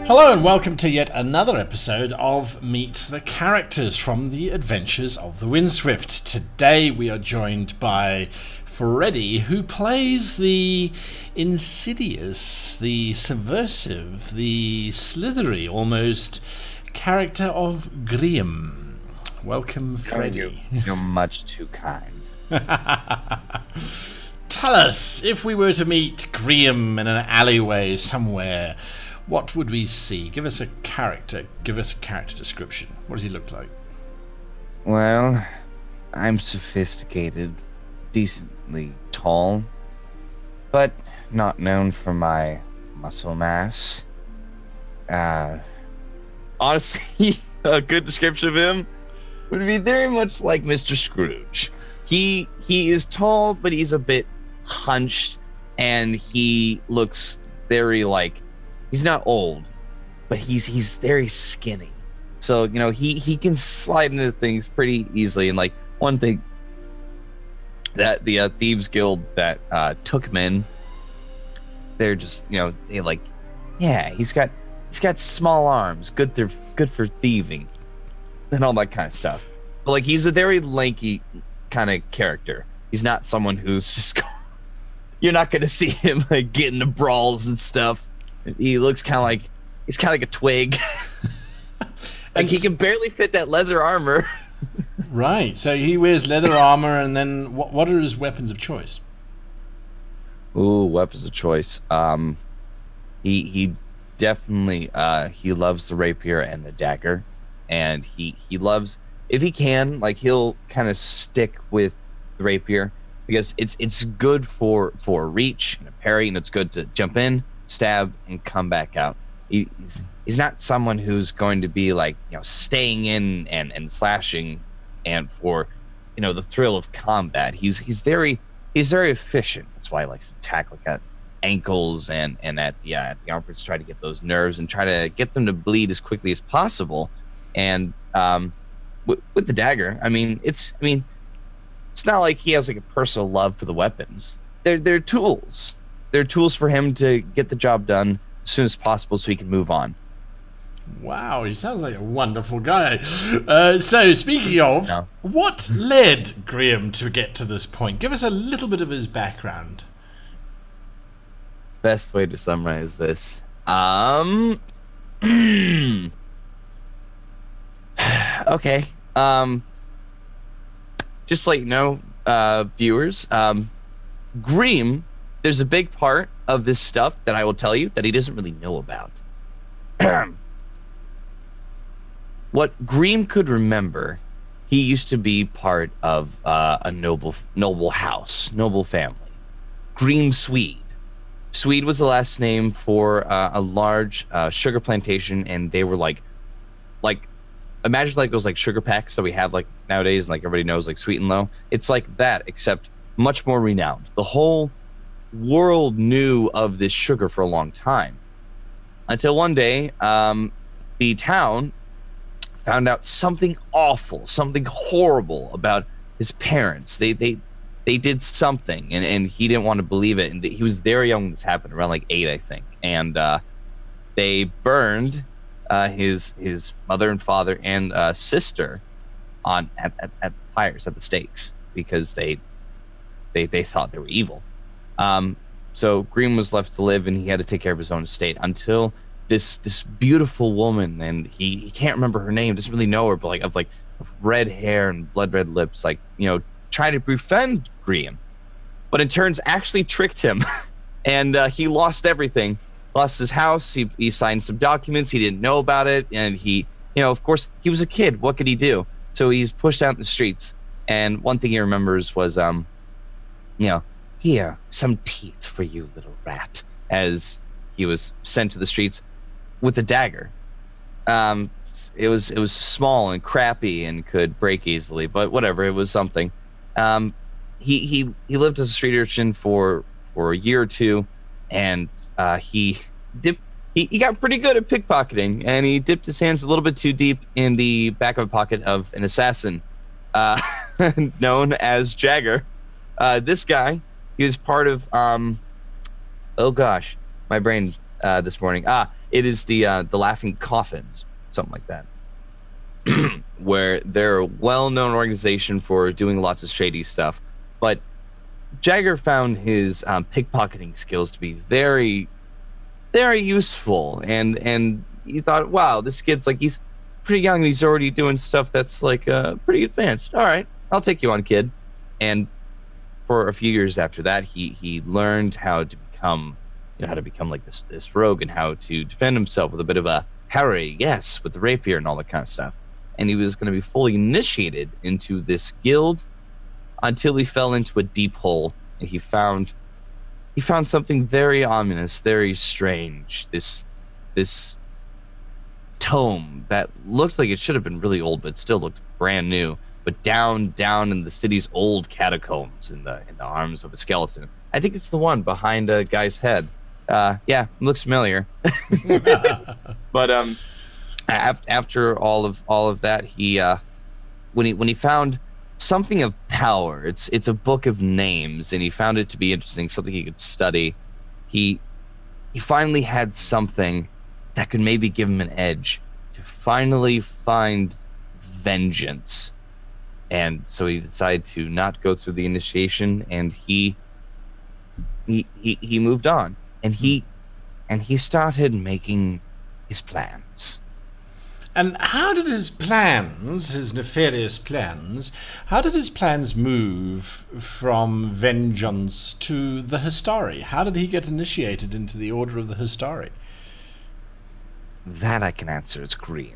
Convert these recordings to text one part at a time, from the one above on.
Hello and welcome to yet another episode of Meet the Characters from the Adventures of the Windswift. Today we are joined by Freddy, who plays the insidious, the subversive, the slithery almost character of Grehim. Welcome, Freddy. You're much too kind. Tell us, if we were to meet Grehim in an alleyway somewhere, what would we see? Give us a character description. What does he look like? Well, I'm sophisticated, decently tall, but not known for my muscle mass. Honestly, a good description of him would be very much like Mr. Scrooge. He is tall, but he's a bit hunched, and he looks very like, he's not old, but he's very skinny. So, you know, he can slide into things pretty easily. And like one thing that the Thieves Guild that took him in, they're just, you know, they like, yeah, he's got small arms, good for thieving, and all that kind of stuff. But like, he's a very lanky kind of character. He's not someone who's just you're not gonna see him like get into brawls and stuff. He looks kind of like a twig. Like he can barely fit that leather armor. Right. So he wears leather armor, and then what are his weapons of choice? Ooh, weapons of choice. He definitely he loves the rapier and the dagger, and he loves, if he can, like he'll kind of stick with the rapier because it's good for a reach and a parry, and it's good to jump in, stab, and come back out. He's not someone who's going to be like, you know, staying in and slashing and for, you know, the thrill of combat. He's very efficient. That's why he likes to attack like at ankles and at the armpits, try to get those nerves and try to get them to bleed as quickly as possible. And with the dagger, it's not like he has like a personal love for the weapons. They're tools. They're tools for him to get the job done as soon as possible so he can move on. Wow, he sounds like a wonderful guy. So, speaking of, what led Grehim to get to this point? Give us a little bit of his background. Best way to summarize this. Okay. Just like, you know, viewers, Grehim, there's a big part of this stuff that I will tell you that he doesn't really know about. What Grehim could remember, he used to be part of a noble house, noble family. Grehim Swede. Swede was the last name for a large sugar plantation, and they were like imagine like those like sugar packs that we have like nowadays, and like everybody knows like Sweet and Low. It's like that, except much more renowned. The whole world knew of this sugar for a long time, until one day the town found out something awful, something horrible about his parents. They did something, and he didn't want to believe it, and he was very young when this happened, around like 8, I think. And they burned his mother and father and sister at the fires, at the stakes, because they thought they were evil. So Grehim was left to live, and he had to take care of his own estate until this beautiful woman, and he can't remember her name, doesn't really know her, but of red hair and blood red lips, like, you know, tried to befriend Grehim, but in turns actually tricked him. And he lost everything. Lost his house. He signed some documents. He didn't know about it, and he, you know, of course, he was a kid. What could he do? So he's pushed out in the streets. And one thing he remembers was, you know, here, some teeth for you, little rat. As he was sent to the streets with a dagger. It was small and crappy and could break easily, but whatever. It was something. He lived as a street urchin for a year or two. And he got pretty good at pickpocketing, and he dipped his hands a little bit too deep in the back of a pocket of an assassin known as Jagger. This guy, he was part of oh gosh, my brain this morning. It is the Laughing Coffins, something like that. Where they're a well-known organization for doing lots of shady stuff, but Jagger found his pickpocketing skills to be very, very useful, and he thought, wow, this kid's like, he's pretty young and he's already doing stuff that's like pretty advanced. All right, I'll take you on, kid. And for a few years after that, he learned how to become, how to become like this rogue and how to defend himself with a bit of a parry, yes, with the rapier and all that kind of stuff. And he was going to be fully initiated into this guild until he fell into a deep hole and he found something very ominous, very strange. This tome that looked like it should have been really old, but still looked brand new. But down in the city's old catacombs, in the arms of a skeleton. I think it's the one behind a guy's head. Yeah, it looks familiar. But after all of that, he when he found something of power, it's a book of names, and he found it to be interesting, something he could study. He finally had something that could maybe give him an edge to finally find vengeance. And so he decided to not go through the initiation, and he moved on, and he started making his plans. And how did his plans, his nefarious plans, how did his plans move from vengeance to the Histari? How did he get initiated into the Order of the Histari? That I can answer. It's Grehim.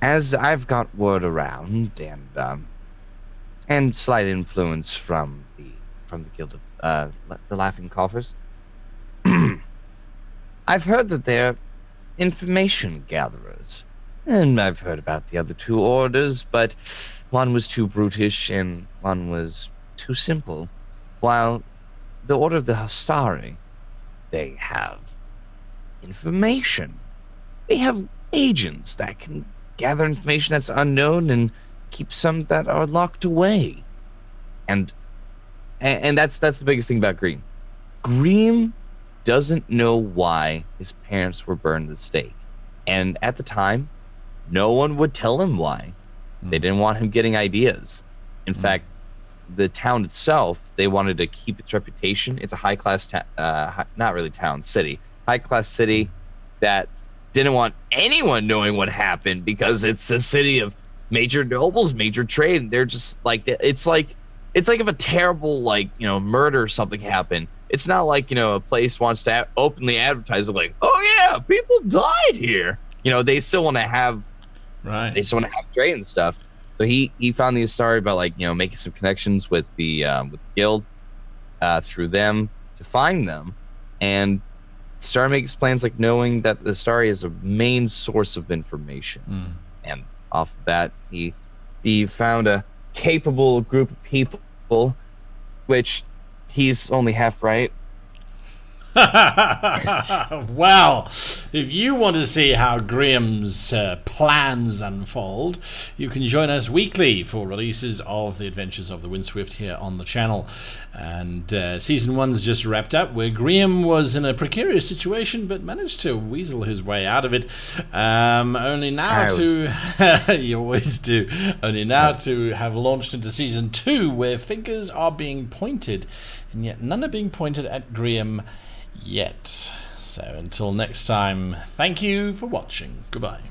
As I've got word around, and slight influence from the Guild of the Laughing Coffers, I've heard that they're information gatherers, and I've heard about the other two orders, but one was too brutish and one was too simple. While the Order of the Histari, they have information. They have agents that can gather information that's unknown and keep some that are locked away. And that's the biggest thing about Grehim. Grehim doesn't know why his parents were burned at the stake. And at the time, no one would tell him why. They didn't want him getting ideas. In fact, the town itself, they wanted to keep its reputation. It's a high-class, not really town, city. High-class city that didn't want anyone knowing what happened because it's a city of major nobles, major trade. And they're just like, it's like if a terrible, murder or something happened. It's not like, a place wants to openly advertise, like, oh yeah, people died here. They still want to have, right? They still want to have trade and stuff. So he found the story about making some connections with the guild through them to find them, and started making plans, knowing that the story is a main source of information. And off of that, he found a capable group of people, which he's only half right. Well, if you want to see how Grehim's plans unfold, you can join us weekly for releases of the Adventures of the Windswift here on the channel. And season 1's just wrapped up, where Grehim was in a precarious situation but managed to weasel his way out of it. Only now you always do. Only now to have launched into season 2, where fingers are being pointed, and yet none are being pointed at Grehim yet. So until next time, thank you for watching. Goodbye.